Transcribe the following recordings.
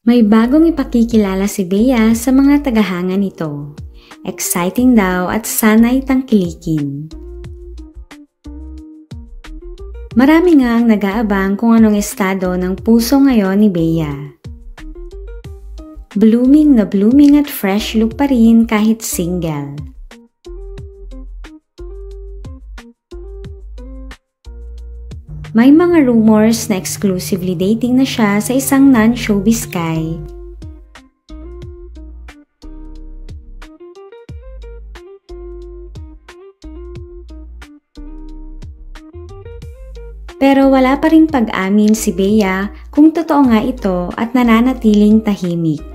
May bagong ipakikilala si Bea sa mga tagahanga nito. Exciting daw at sana'y tangkilikin. Marami nga ang nag-aabang kung anong estado ng puso ngayon ni Bea. Blooming na blooming at fresh look pa rin kahit single. May mga rumors na exclusively dating na siya sa isang non-showbiz guy. Pero wala pa ring pag-amin si Bea kung totoo nga ito at nananatiling tahimik.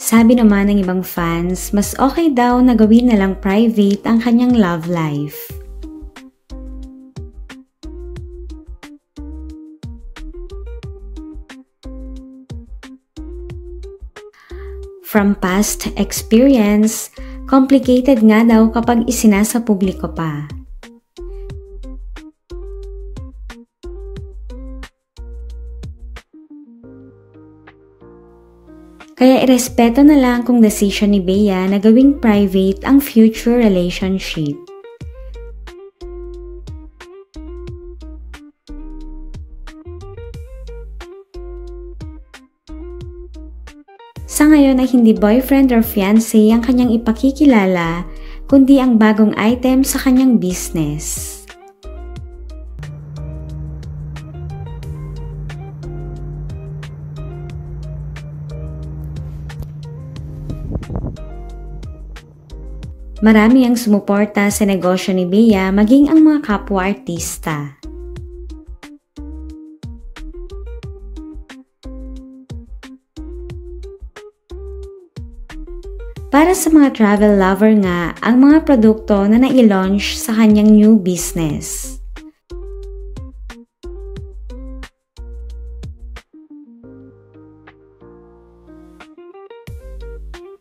Sabi naman ng ibang fans, mas okay daw na gawin na lang private ang kanyang love life. From past experience, complicated nga daw kapag isinasa publiko pa. Kaya irespeto na lang kung decision ni Bea na gawing private ang future relationship. Sa ngayon ay hindi boyfriend or fiancé ang kanyang ipakikilala, kundi ang bagong item sa kanyang business. Marami ang sumuporta sa negosyo ni Bea, maging ang mga kapwa-artista. Para sa mga travel lover nga, ang mga produkto na nai-launch sa kanyang new business.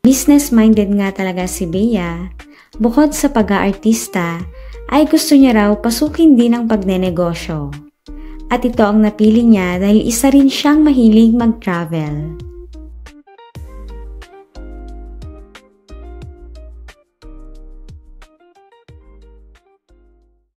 Business-minded nga talaga si Bea. Bukod sa pag-aartista, ay gusto niya raw pasukin din ang pagnenegosyo. At ito ang napili niya dahil isa rin siyang mahilig mag-travel.